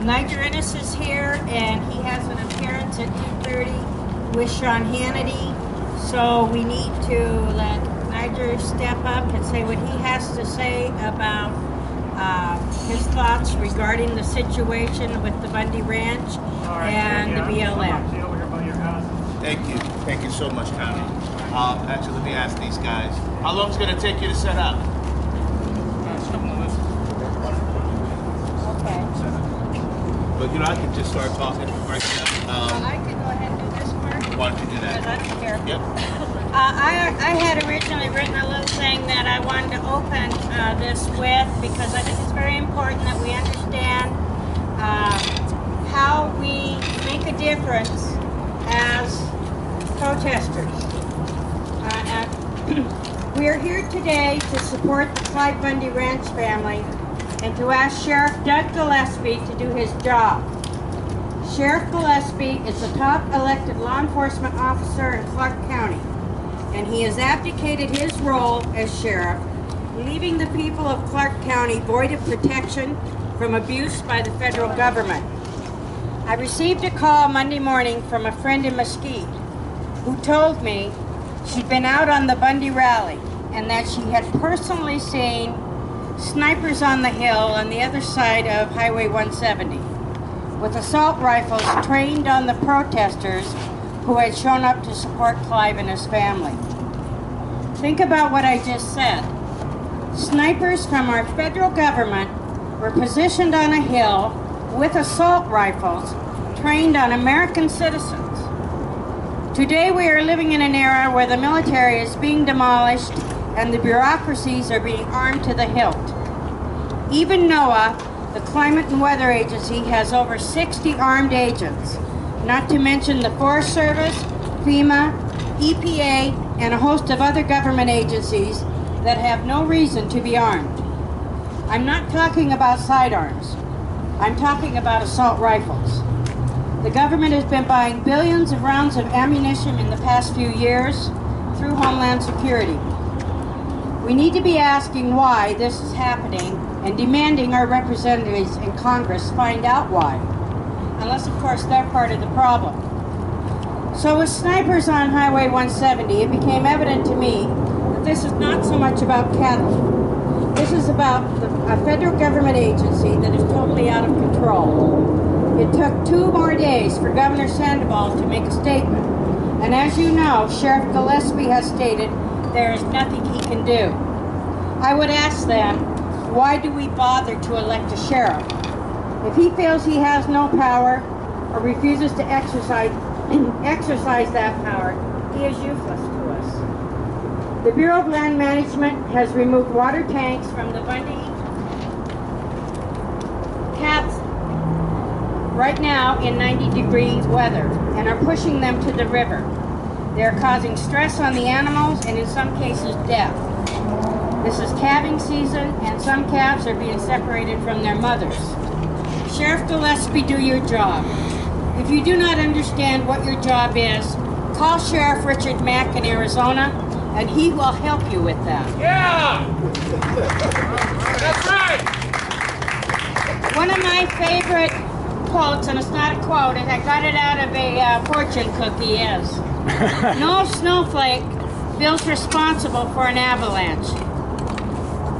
Niger Ennis is here, and he has an appearance at 2:30 with Sean Hannity. So we need to let Niger step up and say what he has to say about his thoughts regarding the situation with the Bundy Ranch and the BLM. Thank you so much, Connie. Actually, let me ask these guys, how long is it going to take you to set up? Okay. But you know, I could just start talking right now. I could go ahead and do this part. Why don't you do that? Because I don't care. Yep. I had originally written a little thing that I wanted to open this with, because I think it's very important that we understand how we make a difference as protesters. We are here today to support the Clyde Bundy Ranch family and to ask Sheriff Doug Gillespie to do his job. Sheriff Gillespie is the top elected law enforcement officer in Clark County, and he has abdicated his role as sheriff, leaving the people of Clark County void of protection from abuse by the federal government. I received a call Monday morning from a friend in Mesquite who told me she'd been out on the Bundy rally and that she had personally seen snipers on the hill on the other side of Highway 170 with assault rifles trained on the protesters who had shown up to support Clive and his family. Think about what I just said. Snipers from our federal government were positioned on a hill with assault rifles trained on American citizens. Today we are living in an era where the military is being demolished and the bureaucracies are being armed to the hilt. Even NOAA, the Climate and Weather Agency, has over 60 armed agents, not to mention the Forest Service, FEMA, EPA, and a host of other government agencies that have no reason to be armed. I'm not talking about sidearms. I'm talking about assault rifles. The government has been buying billions of rounds of ammunition in the past few years through Homeland Security. We need to be asking why this is happening and demanding our representatives in Congress find out why. Unless, of course, they're part of the problem. So with snipers on Highway 170, it became evident to me that this is not so much about cattle. This is about a federal government agency that is totally out of control. It took 2 more days for Governor Sandoval to make a statement. And as you know, Sheriff Gillespie has stated there is nothing he can do. I would ask them, why do we bother to elect a sheriff? If he feels he has no power or refuses to exercise that power, he is useless to us. The Bureau of Land Management has removed water tanks from the Bundy cats right now in 90-degree weather and are pushing them to the river. They are causing stress on the animals and in some cases death. This is calving season and some calves are being separated from their mothers. Sheriff Gillespie, do your job. If you do not understand what your job is, call Sheriff Richard Mack in Arizona and he will help you with that. Yeah! That's right! One of my favorite quotes, and it's not a quote, and I got it out of a fortune cookie, is, no snowflake feels responsible for an avalanche.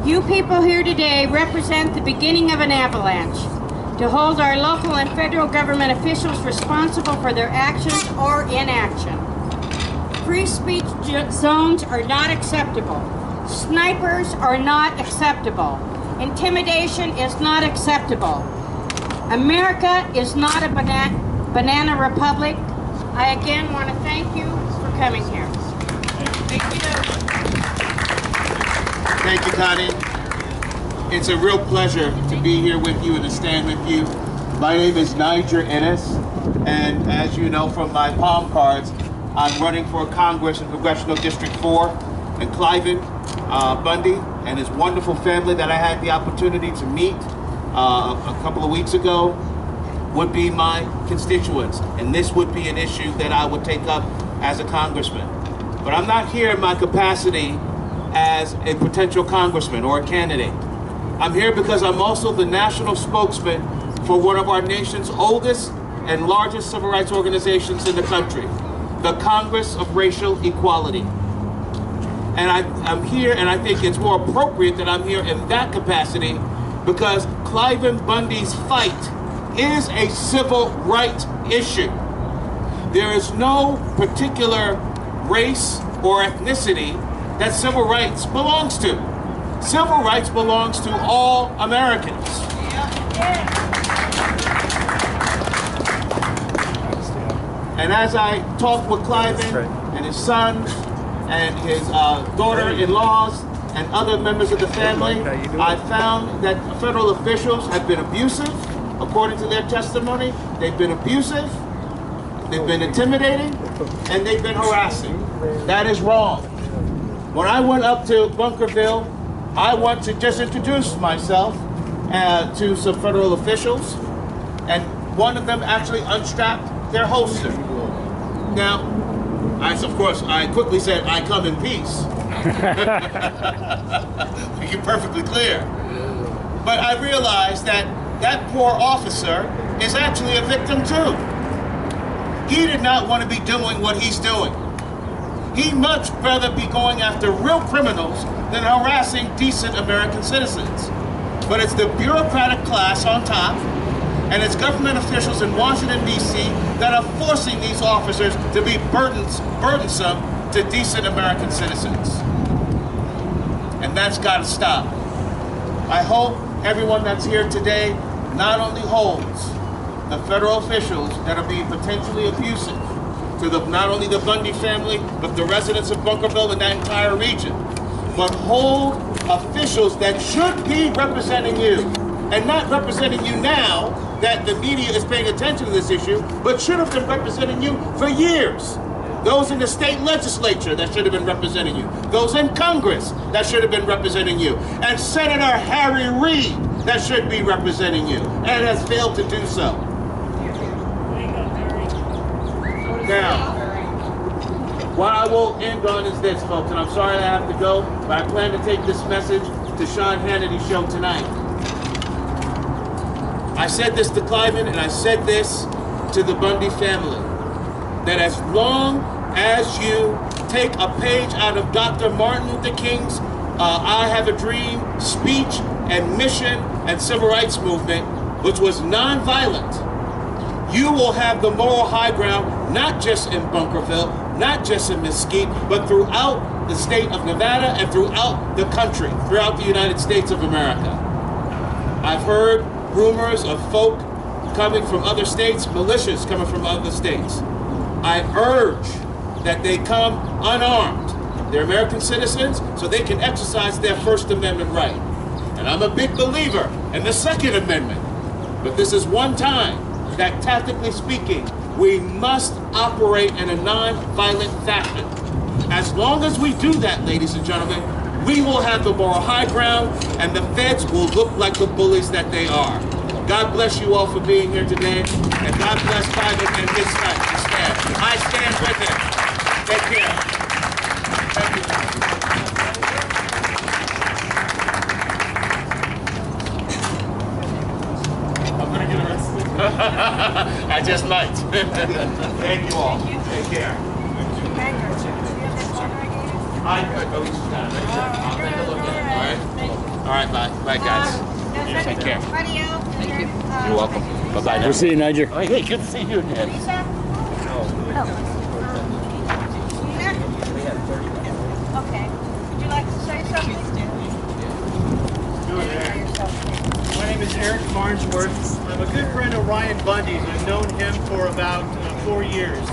You people here today represent the beginning of an avalanche, to hold our local and federal government officials responsible for their actions or inaction. Free speech zones are not acceptable. Snipers are not acceptable. Intimidation is not acceptable. America is not a banana republic. I again want to thank you for coming here. Thank you. Thank you, Connie. It's a real pleasure to be here with you and to stand with you. My name is Niger Ennis, and as you know from my palm cards, I'm running for Congress in Congressional District 4, and Cliven Bundy and his wonderful family that I had the opportunity to meet a couple of weeks ago would be my constituents, and this would be an issue that I would take up as a congressman. But I'm not here in my capacity as a potential congressman or a candidate. I'm here because I'm also the national spokesman for one of our nation's oldest and largest civil rights organizations in the country, the Congress of Racial Equality. And I'm here, and I think it's more appropriate that I'm here in that capacity because Cliven Bundy's fight is a civil rights issue. There is no particular race or ethnicity that civil rights belongs to. Civil rights belongs to all Americans. And as I talked with Cliven and his sons and his daughter-in-laws and other members of the family, I found that federal officials have been abusive, according to their testimony. They've been abusive, they've been intimidating, and they've been harassing. That is wrong. When I went up to Bunkerville, I want to just introduce myself to some federal officials, and one of them actually unstrapped their holster. Now, I quickly said, I come in peace. You're perfectly clear. But I realized that that poor officer is actually a victim too. He did not want to be doing what he's doing. He'd much rather be going after real criminals than harassing decent American citizens. But it's the bureaucratic class on top, and it's government officials in Washington, D.C. that are forcing these officers to be burdensome to decent American citizens. And that's got to stop. I hope everyone that's here today not only holds the federal officials that are being potentially abusive to not only the Bundy family, but the residents of Bunkerville and that entire region, but hold officials that should be representing you, and not representing you now that the media is paying attention to this issue, but should have been representing you for years. Those in the state legislature that should have been representing you. Those in Congress that should have been representing you. And Senator Harry Reid that should be representing you, and has failed to do so. Now, what I will end on is this, folks, and I'm sorry I have to go, but I plan to take this message to Sean Hannity's show tonight. I said this to Cliven, and I said this to the Bundy family, that as long as you take a page out of Dr. Martin Luther King's I Have a Dream speech and mission and civil rights movement, which was nonviolent, you will have the moral high ground, not just in Bunkerville, not just in Mesquite, but throughout the state of Nevada and throughout the country, throughout the United States of America. I've heard rumors of folk coming from other states, militias coming from other states. I urge that they come unarmed. They're American citizens, so they can exercise their First Amendment right. And I'm a big believer in the Second Amendment. But this is one time that, tactically speaking, we must operate in a non-violent fashion. As long as we do that, ladies and gentlemen, we will have the moral high ground, and the feds will look like the bullies that they are. God bless you all for being here today, and God bless Cliven and his staff. I stand with him. Take care. Thank you. I'm going to get arrested. I just might. Thank you all. Take care. I go each time. I'll take a look at it. All right. Bye. Bye, guys. Take care. Thank you. You're welcome. Bye-bye now. We'll see you, Niger. Oh, hey, good to see you again. Okay. Would you like to say something? My name is Eric Farnsworth. I'm a good friend of Ryan Bundy's. I've known him for about 4 years.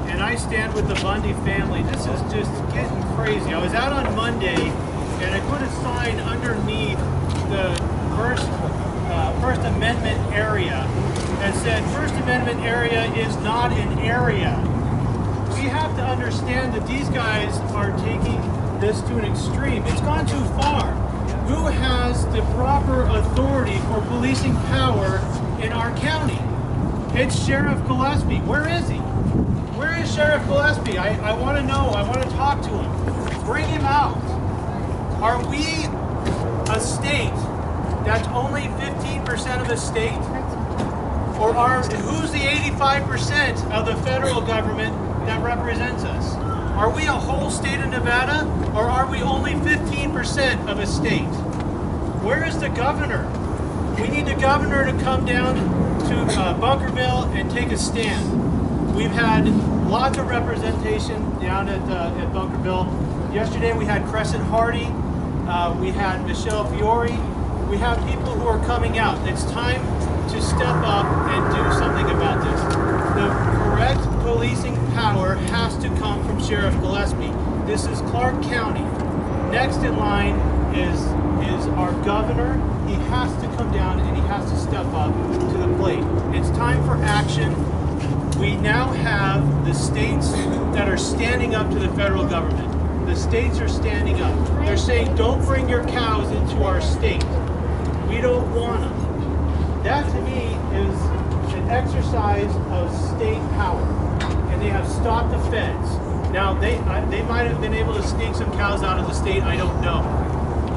And I stand with the Bundy family. This is just getting crazy. I was out on Monday and I put a sign underneath the First Amendment area that said First Amendment area is not an area. We have to understand that these guys are taking this to an extreme. It's gone too far. Who has the proper authority for policing power in our county? It's Sheriff Gillespie. Where is he? Where is Sheriff Gillespie? I want to know. I want to talk to him. Bring him out. Are we a state that's only 15% of the state? Or who's the 85% of the federal government that represents us? Are we a whole state of Nevada, or are we only 15% of a state? Where is the governor? We need the governor to come down to Bunkerville and take a stand. We've had lots of representation down at Bunkerville. Yesterday we had Crescent Hardy, we had Michelle Fiore. We have people who are coming out. It's time to step up and do something about this. The correct policing power has to come from Sheriff Gillespie. This is Clark County. Next in line is our governor. He has to come down and he has to step up to the plate. It's time for action. We now have the states that are standing up to the federal government. The states are standing up. They're saying, don't bring your cows into our state. We don't want them. That to me is an exercise of state power. And they have stopped the feds. Now, they might have been able to sneak some cows out of the state, I don't know.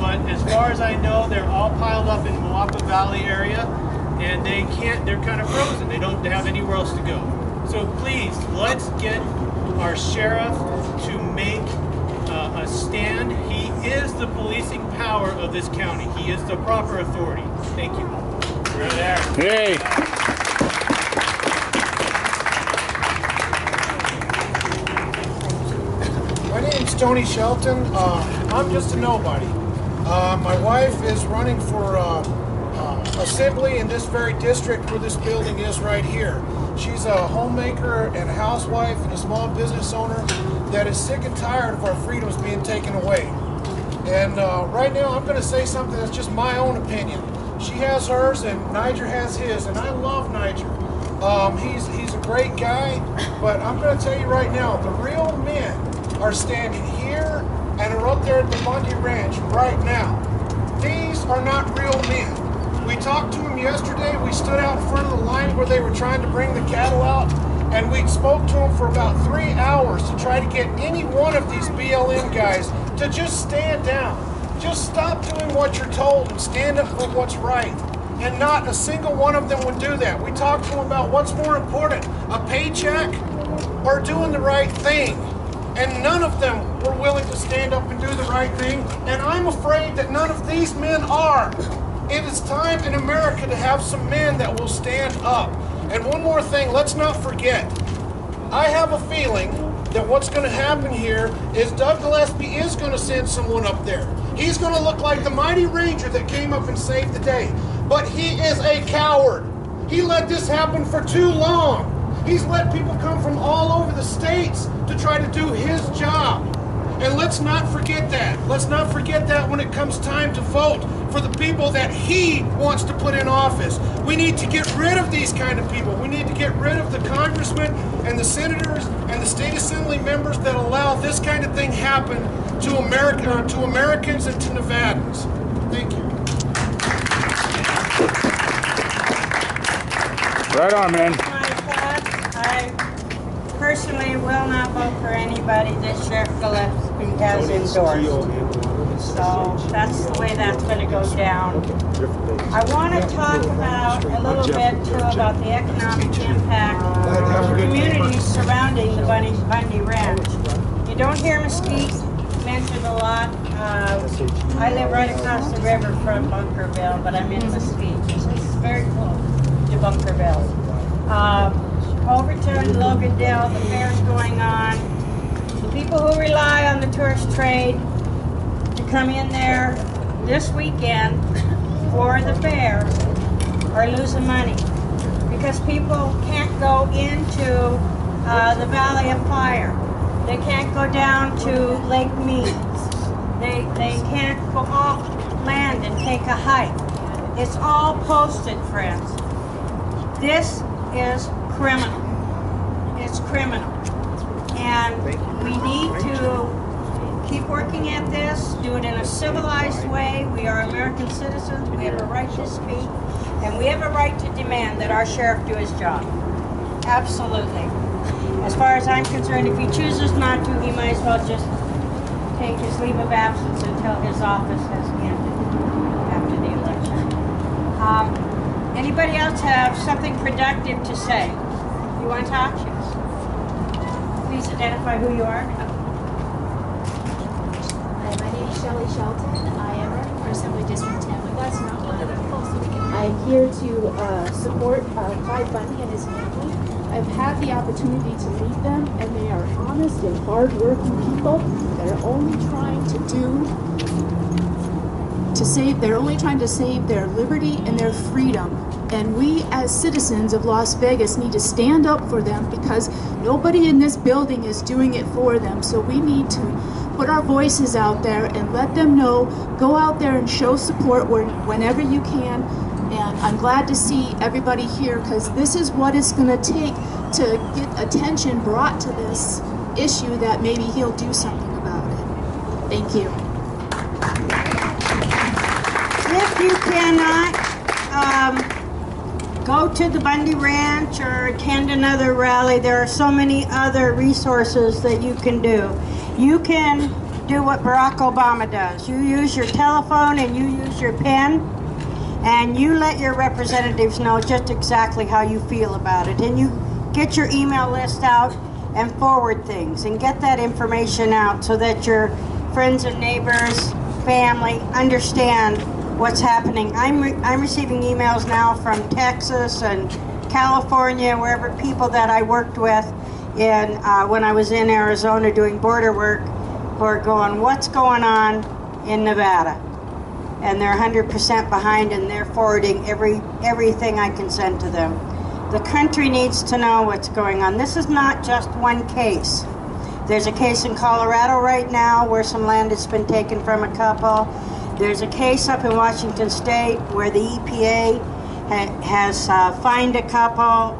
But as far as I know, they're all piled up in Moapa Valley area, and they're kind of frozen. They don't have anywhere else to go. So please, let's get our sheriff to make a stand. He is the policing power of this county. He is the proper authority. Thank you. You're there. Hey. My name's Tony Shelton. I'm just a nobody. My wife is running for assembly in this very district where this building is right here. She's a homemaker and a housewife and a small business owner that is sick and tired of our freedoms being taken away. And right now I'm going to say something that's just my own opinion. She has hers and Niger has his, and I love Niger. He's a great guy, but I'm going to tell you right now, the real men are standing here and are up there at the Bundy Ranch right now. These are not real men. We talked to them yesterday. We stood out in front of the line where they were trying to bring the cattle out, and we spoke to them for about 3 hours to try to get any one of these BLM guys to just stand down. Just stop doing what you're told and stand up for what's right. And not a single one of them would do that. We talked to them about what's more important, a paycheck or doing the right thing. And none of them were willing to stand up and do the right thing. And I'm afraid that none of these men are. It is time in America to have some men that will stand up. And one more thing, let's not forget. I have a feeling that what's going to happen here is Doug Gillespie is going to send someone up there. He's going to look like the mighty ranger that came up and saved the day. But he is a coward. He let this happen for too long. He's let people come from all over the states to try to do his job. And let's not forget that. Let's not forget that when it comes time to vote for the people that he wants to put in office. We need to get rid of these kind of people. We need to get rid of the congressmen and the senators and the state assembly members that allow this kind of thing happen to Americans and to Nevadans. Thank you. Right on, man. I personally will not vote for anybody that Sheriff Gillespie has endorsed. So that's the way that's going to go down. I want to talk about a little bit too about the economic impact of the communities surrounding the Bundy Ranch. You don't hear Mesquite mentioned a lot. I live right across the river from Bunkerville, but I'm in Mesquite. This is very close to Bunkerville. Overton, Logandale, the fair's going on. The people who rely on the tourist trade to come in there this weekend for the fair are losing money because people can't go into the Valley of Fire. They can't go down to Lake Mead. They can't go off land and take a hike. It's all posted, friends. This is criminal. It's criminal. And we need to keep working at this, do it in a civilized way. We are American citizens. We have a right to speak. And we have a right to demand that our sheriff do his job. Absolutely. As far as I'm concerned, if he chooses not to, he might as well just take his leave of absence until his office has ended after the election. Anybody else have something productive to say? You want to talk? Please identify who you are. Hi, my name is Shelley Shelton. I am running for Assembly District 10, but that's not why I'm here to support Clyde Bundy and his family. I've had the opportunity to meet them, and they are honest and hard-working people that are only trying to save their liberty and their freedom. And we as citizens of Las Vegas need to stand up for them because nobody in this building is doing it for them. So we need to put our voices out there and let them know, go out there and show support whenever you can. And I'm glad to see everybody here because this is what it's going to take to get attention brought to this issue that maybe he'll do something about it. Thank you. If you cannot go to the Bundy Ranch or attend another rally, there are so many other resources that you can do. You can do what Barack Obama does. You use your telephone and you use your pen and you let your representatives know just exactly how you feel about it. And you get your email list out and forward things and get that information out so that your friends and neighbors, family understand what's happening. I'm receiving emails now from Texas and California, wherever people that I worked with in when I was in Arizona doing border work, who are going, what's going on in Nevada? And they're 100% behind, and they're forwarding everything I can send to them. The country needs to know what's going on. This is not just one case. There's a case in Colorado right now where some land has been taken from a couple. There's a case up in Washington State where the EPA has fined a couple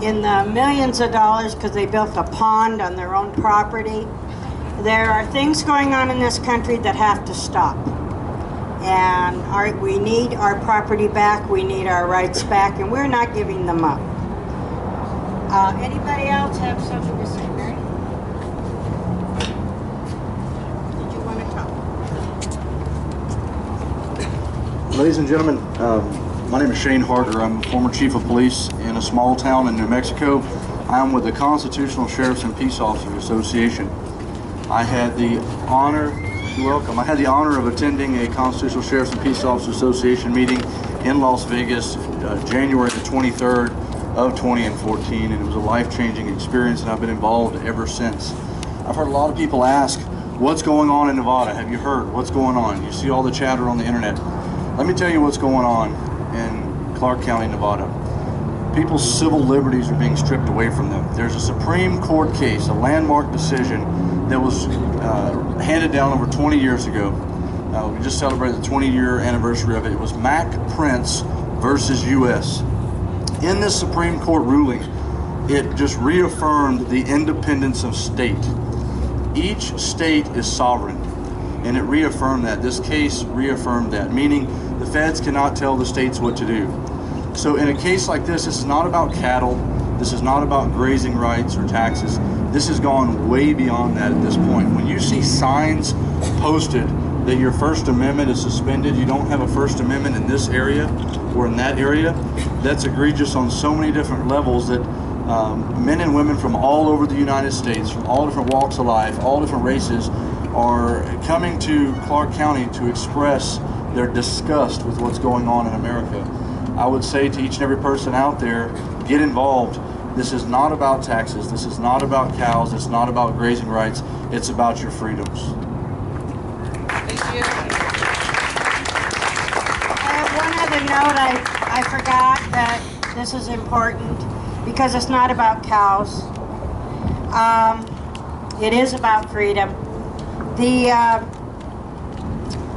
in the millions of dollars because they built a pond on their own property. There are things going on in this country that have to stop. And we need our property back, we need our rights back, and we're not giving them up. Anybody else have something to say, Mary? Did you want to talk? Ladies and gentlemen, my name is Shane Harder. I'm a former chief of police in a small town in New Mexico. I'm with the Constitutional Sheriffs and Peace Officers Association. I had the honor of attending a Constitutional Sheriffs and Peace Officers Association meeting in Las Vegas, January the 23rd of 2014, and it was a life-changing experience, and I've been involved ever since. I've heard a lot of people ask, what's going on in Nevada? Have you heard? What's going on? You see all the chatter on the internet. Let me tell you what's going on in Clark County, Nevada. People's civil liberties are being stripped away from them. There's a Supreme Court case, a landmark decision that was handed down over 20 years ago. We just celebrated the 20-year anniversary of it. It was Mack Prince versus U.S. In this Supreme Court ruling, it just reaffirmed the independence of state. Each state is sovereign, and it reaffirmed that. This case reaffirmed that, meaning the feds cannot tell the states what to do. So in a case like this is not about cattle, this is not about grazing rights or taxes. This has gone way beyond that at this point. When you see signs posted that your First Amendment is suspended, you don't have a First Amendment in this area or in that area, that's egregious on so many different levels that men and women from all over the United States, from all different walks of life, all different races, are coming to Clark County to express their disgust with what's going on in America. I would say to each and every person out there, get involved. This is not about taxes. This is not about cows. It's not about grazing rights. It's about your freedoms. Thank you. I have one other note. I forgot that this is important because it's not about cows. It is about freedom.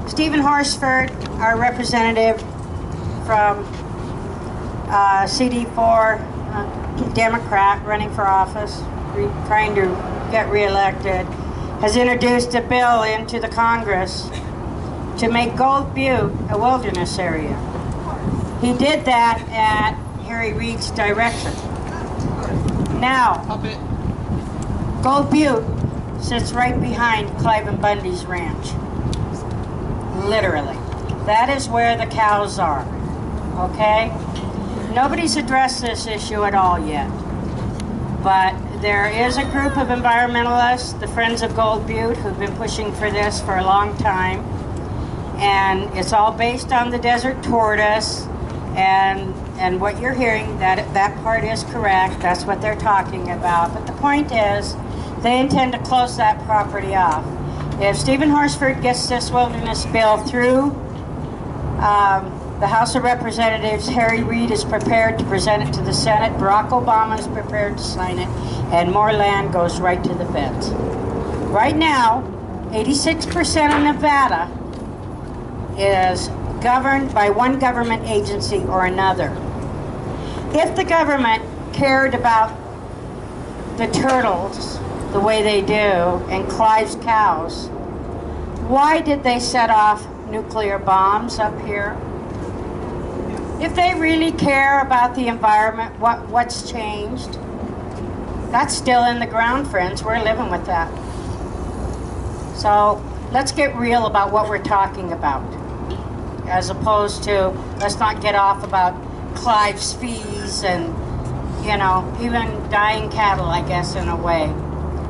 Stephen Horsford, our representative from CD4, Democrat running for office, trying to get reelected, has introduced a bill into the Congress to make Gold Butte a wilderness area. He did that at Harry Reid's direction. Now, Gold Butte sits right behind Clive Bundy's ranch. Literally. That is where the cows are. Okay? Nobody's addressed this issue at all yet. But there is a group of environmentalists, the Friends of Gold Butte, who've been pushing for this for a long time. And it's all based on the desert tortoise. And what you're hearing, that part is correct. That's what they're talking about. But the point is, they intend to close that property off. If Stephen Horsford gets this wilderness bill through the House of Representatives, Harry Reid is prepared to present it to the Senate, Barack Obama is prepared to sign it, and more land goes right to the feds. Right now, 86% of Nevada is governed by one government agency or another. If the government cared about the turtles the way they do and Clive's cows, why did they set off nuclear bombs up here? If they really care about the environment, what's changed? That's still in the ground, friends. We're living with that. So let's get real about what we're talking about, as opposed to let's not get off about Clive's fees and, you know, even dying cattle, I guess, in a way.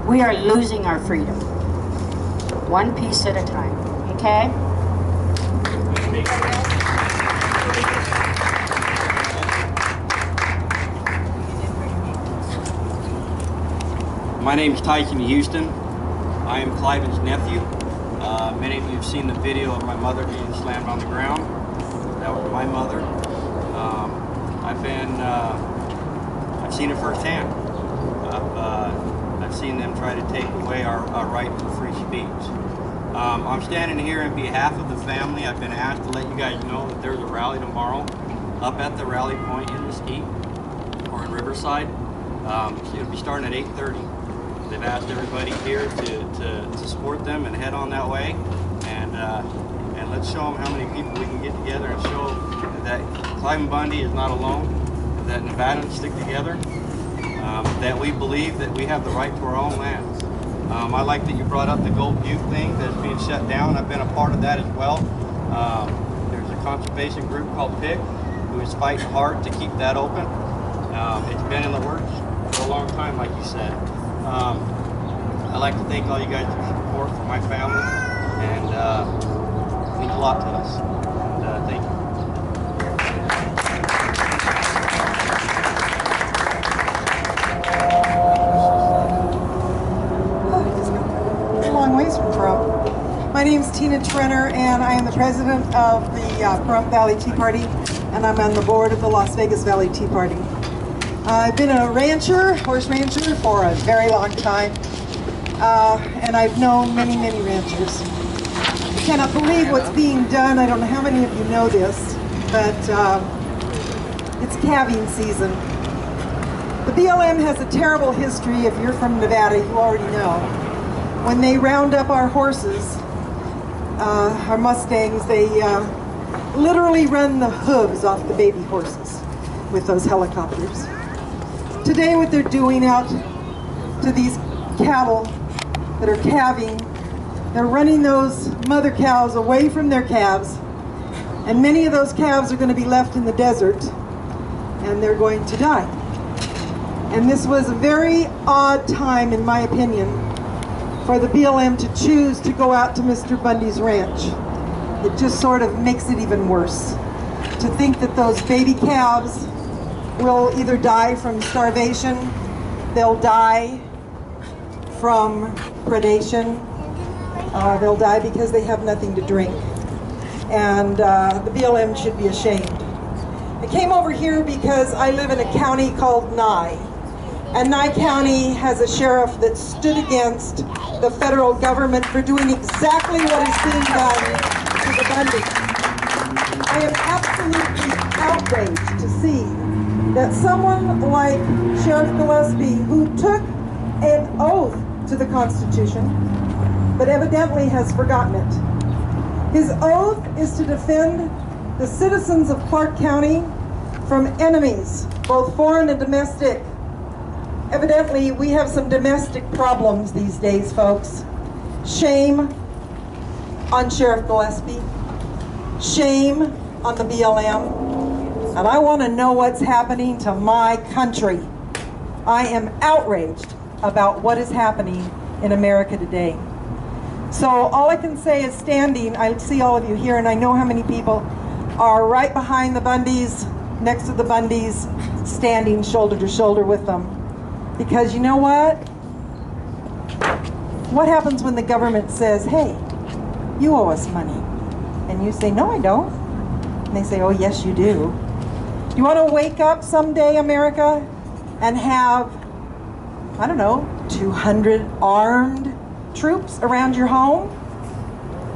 We are losing our freedom, one piece at a time, okay? My name is Tyson Houston. I am Cliven's nephew. Many of you have seen the video of my mother being slammed on the ground. That was my mother. I've seen it firsthand. I've seen them try to take away our right to free speech. I'm standing here on behalf of the family. I've been asked to let you guys know that there's a rally tomorrow up at the rally point in Mesquite or in Riverside. It'll be starting at 8:30. They've asked everybody here to support them and head on that way, and let's show them how many people we can get together and show that Clive Bundy is not alone, that Nevadans stick together, that we believe that we have the right to our own lands. I like that you brought up the Gold Butte thing that's being shut down. I've been a part of that as well. There's a conservation group called PIC who is fighting hard to keep that open. It's been in the works for a long time, like you said. I'd like to thank all you guys for your support for my family, and it means a lot to us. And, thank you. A long ways from Pahrump. My name is Tina Trenner, and I am the president of the Pahrump Valley Tea Party, and I'm on the board of the Las Vegas Valley Tea Party. I've been a rancher, horse rancher, for a very long time, and I've known many, many ranchers. I cannot believe what's being done. I don't know how many of you know this, but it's calving season. The BLM has a terrible history. If you're from Nevada, you already know. When they round up our horses, our Mustangs, they literally run the hooves off the baby horses with those helicopters. Today, what they're doing out to these cattle that are calving, they're running those mother cows away from their calves, and many of those calves are going to be left in the desert, and they're going to die. And this was a very odd time, in my opinion, for the BLM to choose to go out to Mr. Bundy's ranch. It just sort of makes it even worse. To think that those baby calves will either die from starvation, they'll die from predation, they'll die because they have nothing to drink. And the BLM should be ashamed. I came over here because I live in a county called Nye. And Nye County has a sheriff that stood against the federal government for doing exactly what is being done to the Bundys. I am absolutely outraged to see that someone like Sheriff Gillespie, who took an oath to the Constitution, but evidently has forgotten it. His oath is to defend the citizens of Clark County from enemies, both foreign and domestic. Evidently, we have some domestic problems these days, folks. Shame on Sheriff Gillespie. Shame on the BLM. and I want to know what's happening to my country. I am outraged about what is happening in America today. So all I can say is standing, I see all of you here, and I know how many people are right behind the Bundys, next to the Bundys, standing shoulder to shoulder with them. Because you know what? What happens when the government says, hey, you owe us money? And you say, no, I don't. And they say, oh, yes, you do. You want to wake up someday, America, and have, I don't know, 200 armed troops around your home?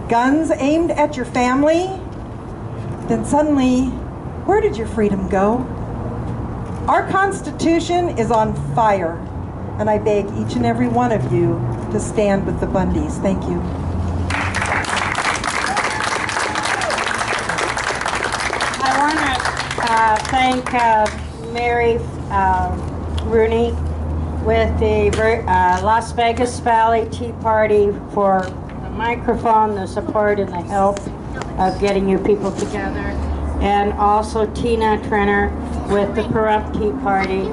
Guns aimed at your family? Then suddenly, where did your freedom go? Our Constitution is on fire, and I beg each and every one of you to stand with the Bundys. Thank you. I want to thank Mary Rooney with the Las Vegas Valley Tea Party for the microphone, the support, and the help of getting you people together. And also Tina Trenner with the Pahrump Tea Party.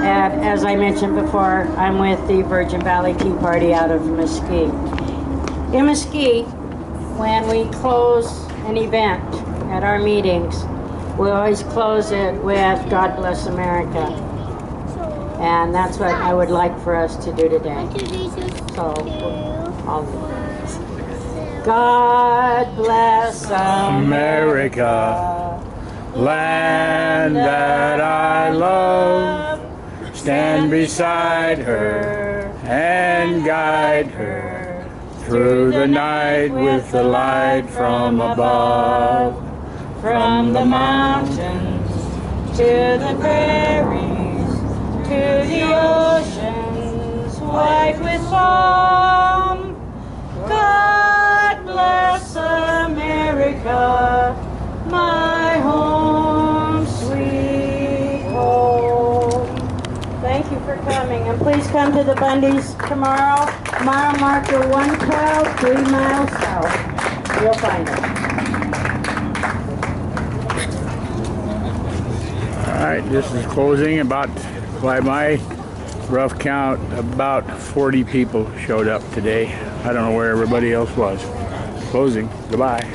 And as I mentioned before, I'm with the Virgin Valley Tea Party out of Mesquite. In Mesquite, when we close an event at our meetings, we always close it with God Bless America. And that's what I would like for us to do today. So, God bless America, land that I love. Stand beside her and guide her through the night with the light from above. From the mountains to the prairies, to the oceans white with foam. God bless America, my home, sweet home. Thank you for coming, and please come to the Bundys tomorrow. Mile marker 112, 3 miles south. You'll find it. All right, this is closing. About, by my rough count, about 40 people showed up today. I don't know where everybody else was. Closing. Goodbye.